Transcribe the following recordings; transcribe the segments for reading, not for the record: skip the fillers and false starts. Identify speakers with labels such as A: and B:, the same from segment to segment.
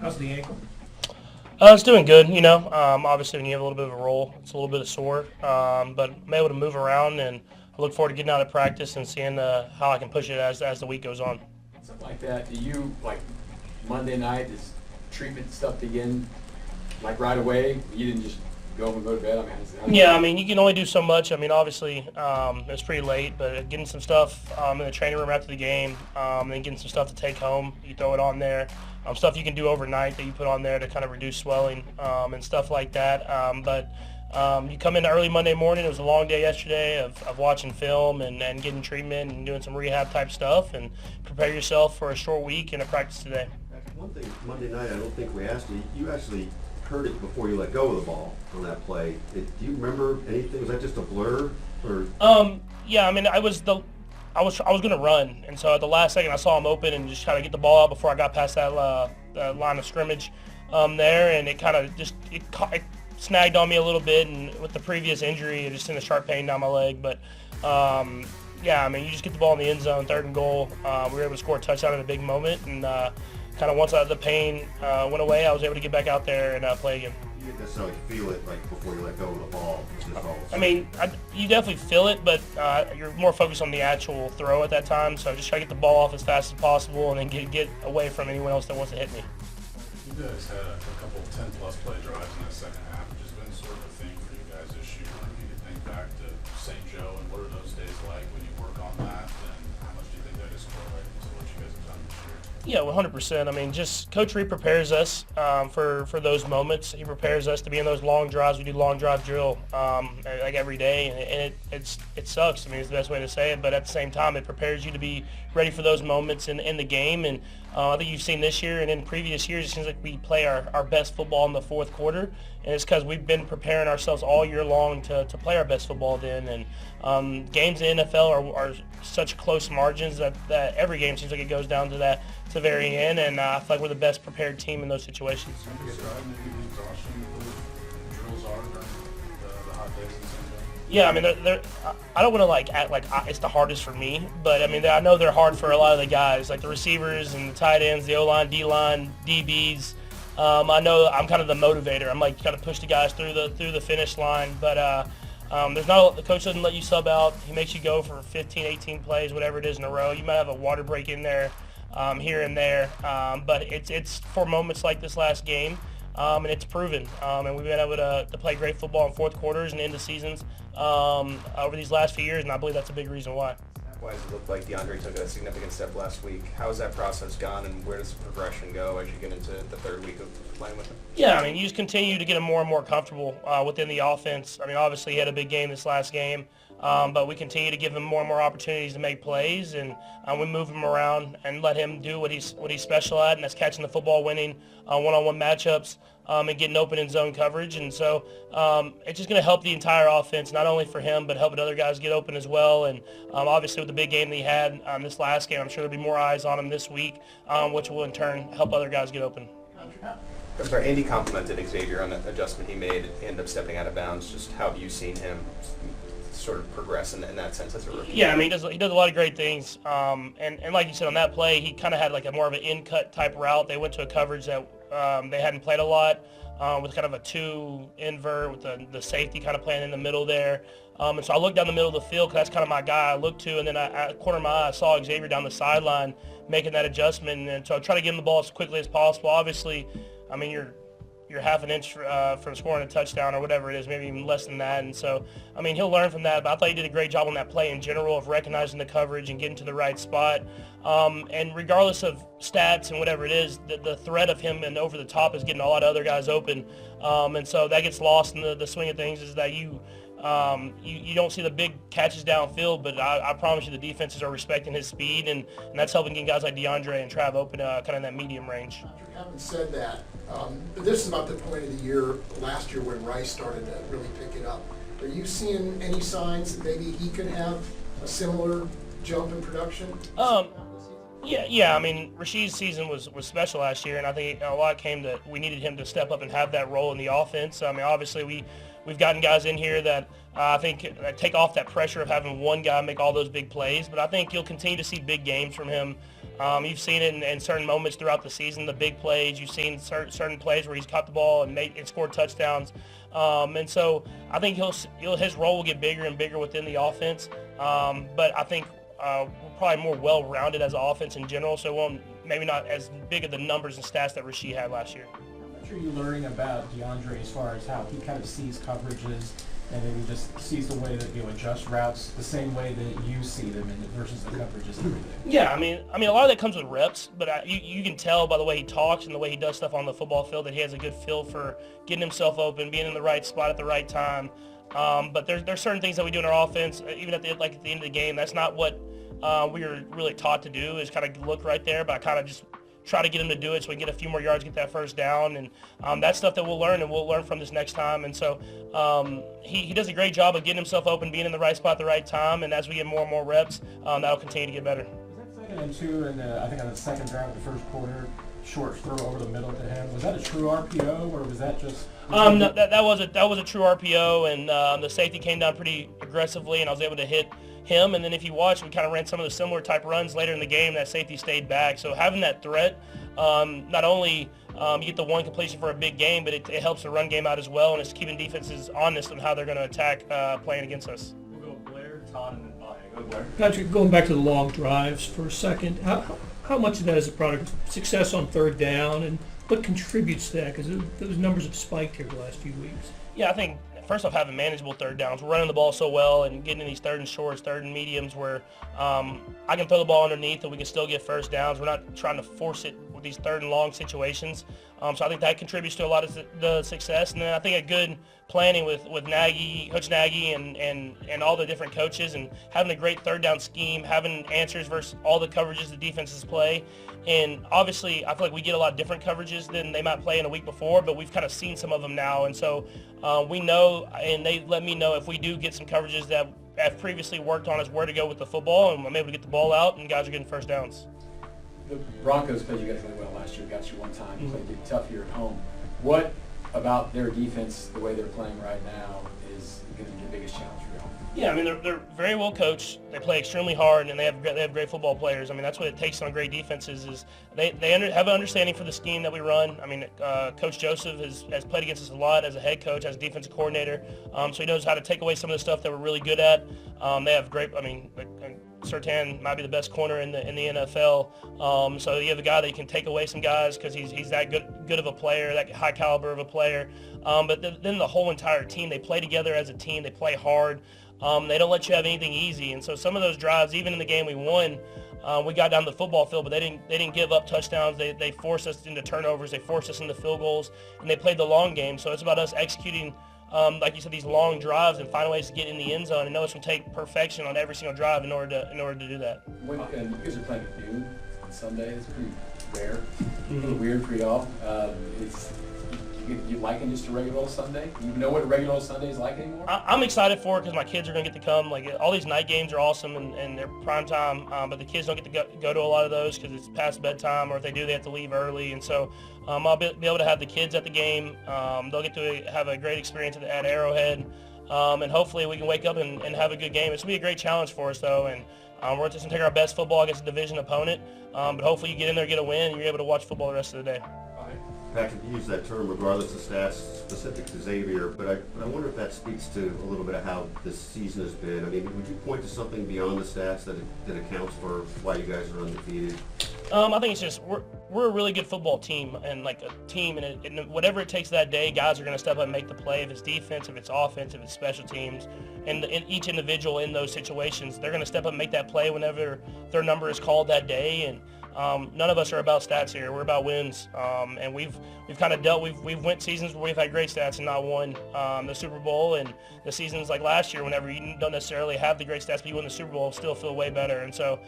A: How's the ankle?
B: It's doing good, Obviously, when you have a little bit of a roll, it's a little bit sore. But I'm able to move around, and I look forward to getting out of practice and seeing how I can push it as the week goes on.
C: Something like that. Do you, like, Monday night, does treatment stuff begin, like, right away? You didn't just go home and go to bed? I mean,
B: Yeah, I mean, you can only do so much. I mean, obviously, it's pretty late, but getting some stuff in the training room after the game, and then getting some stuff to take home, you throw it on there. Stuff you can do overnight that you put on there to kind of reduce swelling and stuff like that. You come in early Monday morning. It was a long day yesterday of watching film and getting treatment and doing some rehab type stuff and prepare yourself for a short week and a practice today.
D: One thing, Monday night, I don't think we asked you. You actually heard it before you let go of the ball on that play. Do you remember anything? Was that just a blur? Or
B: Yeah, I mean, I was going to run, and so at the last second I saw him open and just kind of get the ball out before I got past that line of scrimmage there, and it kind of just it snagged on me a little bit, and with the previous injury, it just sent a sharp pain down my leg. But yeah, I mean, you just get the ball in the end zone, 3rd and goal. We were able to score a touchdown in a big moment, and kind of once the pain went away, I was able to get back out there and play again.
D: you didn't necessarily feel it like before you let go of the ball?
B: I mean, you definitely feel it, but you're more focused on the actual throw at that time. So just try to get the ball off as fast as possible and then get away from anyone else that wants to hit me.
E: You guys had a couple of 10-plus play drives in that second half, which has been sort of a thing for you guys this year. When you think back to St. Joe, and what are those days like when you work on that, and how much do you think that is correlated to what you guys have done this year?
B: Yeah, 100%. I mean, just Coach Reed prepares us for those moments. He prepares us to be in those long drives. We do long drive drill like every day, and it sucks. I mean, it's the best way to say it, but at the same time, it prepares you to be ready for those moments in the game. And I think you've seen this year and in previous years, it seems like we play our best football in the fourth quarter, and it's because we've been preparing ourselves all year long to play our best football then. And games in the NFL are such close margins that every game seems like it goes down to the very end, and I feel like we're the best prepared team in those situations. Yeah, I mean, I don't want to act like it's the hardest for me, but I mean, I know they're hard for a lot of the guys, like the receivers and the tight ends, the O-line, D-line, DBs. I know I'm kind of the motivator. I'm kind of push the guys through the finish line, but the coach doesn't let you sub out. He makes you go for 15, 18 plays, whatever it is in a row. You might have a water break in there, here and there, but it's for moments like this last game. And it's proven. And we've been able to play great football in fourth quarters and into seasons over these last few years, and I believe that's a big reason why.
F: Why does it look like DeAndre took a significant step last week? How has that process gone, and where does the progression go as you get into the third week of playing with him?
B: Yeah, I mean, you just continue to get him more and more comfortable within the offense. I mean, obviously he had a big game this last game, but we continue to give him more and more opportunities to make plays, and we move him around and let him do what he's special at, and that's catching the football, winning one-on-one matchups, and getting open in zone coverage. And so it's just going to help the entire offense, not only for him, but helping other guys get open as well. And obviously with the big game that he had this last game, I'm sure there'll be more eyes on him this week, which will in turn help other guys get open.
F: I'm sorry, Andy complimented Xavier on the adjustment he made, ended up stepping out of bounds. Just how have you seen him sort of progress in that sense as a rookie?
B: Yeah, I mean, he does a lot of great things. And like you said, on that play, he kind of had a more of an in-cut type route. They went to a coverage that they hadn't played a lot, with kind of a 2 invert with the safety kind of playing in the middle there. And so I looked down the middle of the field because that's kind of my guy I looked to, and then I corner my eye, I saw Xavier down the sideline making that adjustment, and so I try to get him the ball as quickly as possible. Obviously, I mean, you're half an inch from scoring a touchdown or whatever it is, maybe even less than that. And so, I mean, he'll learn from that. But I thought he did a great job on that play in general of recognizing the coverage and getting to the right spot. And regardless of stats and whatever it is, the threat of him and over the top is getting a lot of other guys open. And so that gets lost in the swing of things, is that you don't see the big catches downfield, but I promise you the defenses are respecting his speed, and that's helping get guys like DeAndre and Trav open kind of in that medium range.
G: Having said that, this is about the point of the year last year when Rice started to really pick it up. Are you seeing any signs that maybe he could have a similar jump in production?
B: Yeah. I mean, Rashid's season was special last year, and I think a lot came that we needed him to step up and have that role in the offense. I mean, obviously we've gotten guys in here that I think take off that pressure of having one guy make all those big plays, but I think you'll continue to see big games from him You've seen it in certain moments throughout the season, the big plays. You've seen certain plays where he's caught the ball and scored touchdowns. And so I think his role will get bigger and bigger within the offense. But I think we're probably more well-rounded as an offense in general, so it won't maybe not as big of the numbers and stats that Rasheed had last year.
A: How much are you learning about DeAndre as far as how he kind of sees coverages and maybe just sees the way that you adjust routes the same way that you see them versus the coverages every day?
B: Yeah, I mean, a lot of that comes with reps, but you can tell by the way he talks and the way he does stuff on the football field that he has a good feel for getting himself open, being in the right spot at the right time. But there's certain things that we do in our offense, even at the end of the game. That's not what we were really taught to do, is kind of look right there, but I kind of just try to get him to do it so we can get a few more yards, get that first down, and that's stuff that we'll learn from this next time. And so he does a great job of getting himself open, being in the right spot at the right time, and as we get more and more reps, that'll continue to get better.
A: Was that 2nd and 2, and I think on the second drive of the first quarter, short throw over the middle to him, was that a true RPO, or was that just...
B: No, that was a true RPO, and the safety came down pretty aggressively, and I was able to hit him. And then if you watch, we kind of ran some of the similar type runs later in the game. That safety stayed back. So having that threat, not only you get the one completion for a big game, but it helps the run game out as well, and it's keeping defenses honest on how they're going to attack playing against us.
H: We'll go Blair, Todd, and then Bonnie. Go Blair.
I: Patrick, going back to the long drives for a second, how much of that is a product of success on third down, and what contributes to that? Because those numbers have spiked here the last few weeks.
B: Yeah, I think first off, having manageable third downs. We're running the ball so well and getting in these third and shorts, third and mediums where I can throw the ball underneath and we can still get first downs. We're not trying to force it with these third and long situations. So I think that contributes to a lot of the success. And then I think a good planning with Nagy, Coach Nagy, and all the different coaches, and having a great third down scheme, having answers versus all the coverages the defenses play. And obviously, I feel like we get a lot of different coverages than they might play in a week before, but we've kind of seen some of them now. And so we know, and they let me know if we do get some coverages that have previously worked on us where to go with the football, and I'm able to get the ball out, and guys are getting first downs.
C: The Broncos played you guys really well last year, got you one time. You played tough here at home. What about their defense, the way they're playing right now, is going to be the biggest challenge for y'all?
B: Yeah, I mean, they're very well coached. They play extremely hard, and they have great football players. I mean, that's what it takes on great defenses is they have an understanding for the scheme that we run. I mean, Coach Joseph has played against us a lot as a head coach, as a defensive coordinator, so he knows how to take away some of the stuff that we're really good at. They have great, I mean, Surtain might be the best corner in the NFL. So you have a guy that you can take away some guys because he's that good of a player, that high caliber of a player. But then the whole entire team, they play together as a team. They play hard. They don't let you have anything easy. And so some of those drives, even in the game we won, we got down the football field, but they didn't give up touchdowns. They forced us into turnovers. They forced us into field goals, and they played the long game. So it's about us executing, like you said, these long drives and finding ways to get in the end zone. And know it's going to take perfection on every single drive in order to do that.
C: And you guys are playing at noon on Sunday. It's pretty rare, a little weird for y'all. You liking just a regular old Sunday? You know what a regular old Sunday is like anymore?
B: I'm excited for it because my kids are going to get to come. Like, all these night games are awesome and they're prime time, but the kids don't get to go to a lot of those because it's past bedtime, or if they do, they have to leave early. And so I'll be able to have the kids at the game. They'll get to have a great experience at Arrowhead, and hopefully we can wake up and have a good game. It's going to be a great challenge for us, though, and we're just going to take our best football against a division opponent, but hopefully you get in there, get a win, and you're able to watch football the rest of the day.
D: Patrick, you use that term regardless of stats specific to Xavier, but I wonder if that speaks to a little bit of how this season has been. I mean, would you point to something beyond the stats that accounts for why you guys are undefeated?
B: I think it's just we're a really good football team, and like a team, and whatever it takes that day, guys are going to step up and make the play. If it's defense, if it's offense, if it's special teams, and each individual in those situations, they're going to step up and make that play whenever their number is called that day. And none of us are about stats here. We're about wins, and we've kind of we've went seasons where we've had great stats and not won the Super Bowl, and the seasons like last year, whenever you don't necessarily have the great stats, but you win the Super Bowl, still feel way better. And so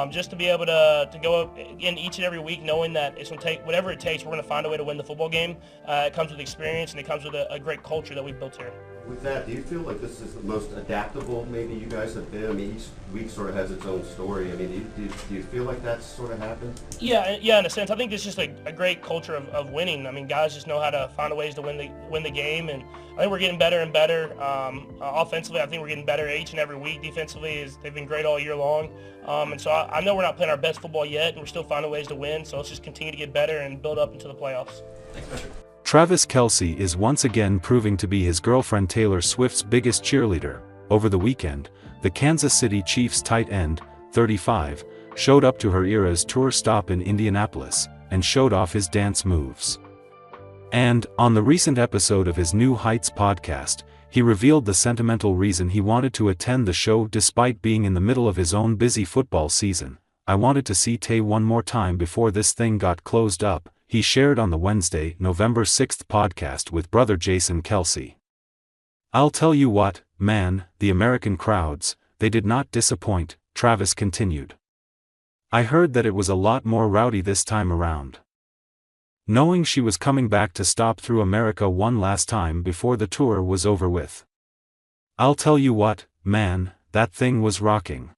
B: just to be able to go up in each and every week knowing that it's going to take whatever it takes, we're going to find a way to win the football game. It comes with experience, and it comes with a great culture that we've built here.
D: With that, do you feel like this is the most adaptable maybe you guys have been? I mean, each week sort of has its own story. I mean, do you feel like that's sort of happened?
B: Yeah, in a sense. I think it's just a great culture of winning. I mean, guys just know how to find ways to win the game, and I think we're getting better and better. Offensively, I think we're getting better each and every week. Defensively, they've been great all year long. And so I know we're not playing our best football yet, and we're still finding ways to win. So let's just continue to get better and build up into the playoffs.
C: Thanks, Patrick.
J: Travis Kelce is once again proving to be his girlfriend Taylor Swift's biggest cheerleader. Over the weekend, the Kansas City Chiefs tight end, 35, showed up to her Eras Tour stop in Indianapolis, and showed off his dance moves. And, on the recent episode of his New Heights podcast, he revealed the sentimental reason he wanted to attend the show despite being in the middle of his own busy football season. "I wanted to see Tay one more time before this thing got closed up," he shared on the Wednesday, November 6th podcast with brother Jason Kelce. "I'll tell you what, man, the American crowds, they did not disappoint," Travis continued. "I heard that it was a lot more rowdy this time around." Knowing she was coming back to stop through America one last time before the tour was over with. "I'll tell you what, man, that thing was rocking."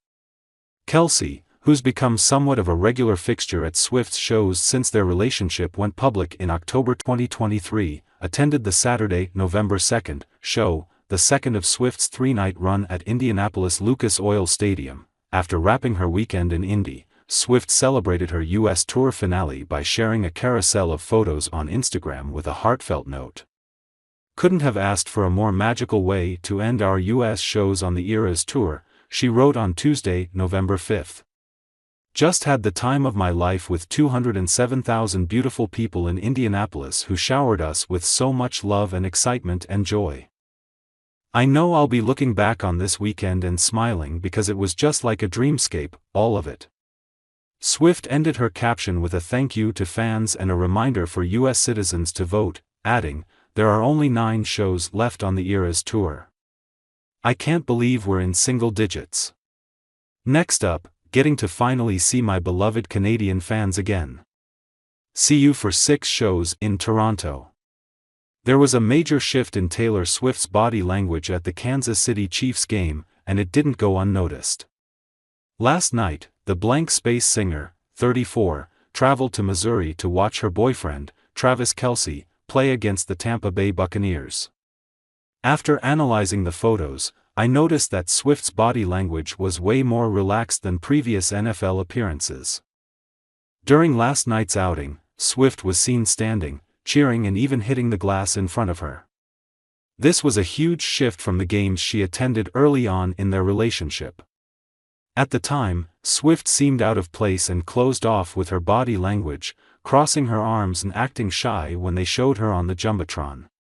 J: Kelce, who's become somewhat of a regular fixture at Swift's shows since their relationship went public in October 2023, attended the Saturday, November 2nd, show, the second of Swift's three-night run at Indianapolis Lucas Oil Stadium. After wrapping her weekend in Indy, Swift celebrated her U.S. tour finale by sharing a carousel of photos on Instagram with a heartfelt note. "Couldn't have asked for a more magical way to end our U.S. shows on the Eras Tour," she wrote on Tuesday, November 5th. "Just had the time of my life with 207,000 beautiful people in Indianapolis who showered us with so much love and excitement and joy. I know I'll be looking back on this weekend and smiling because it was just like a dreamscape, all of it." Swift ended her caption with a thank you to fans and a reminder for U.S. citizens to vote, adding, "There are only 9 shows left on the Eras Tour. I can't believe we're in single digits. Next up, getting to finally see my beloved Canadian fans again. See you for 6 shows in Toronto." There was a major shift in Taylor Swift's body language at the Kansas City Chiefs game, and it didn't go unnoticed. Last night, the blank space singer, 34, traveled to Missouri to watch her boyfriend, Travis Kelce, play against the Tampa Bay Buccaneers. After analyzing the photos, I noticed that Swift's body language was way more relaxed than previous NFL appearances. During last night's outing, Swift was seen standing, cheering and even hitting the glass in front of her. This was a huge shift from the games she attended early on in their relationship. At the time, Swift seemed out of place and closed off with her body language, crossing her arms and acting shy when they showed her on the Jumbotron.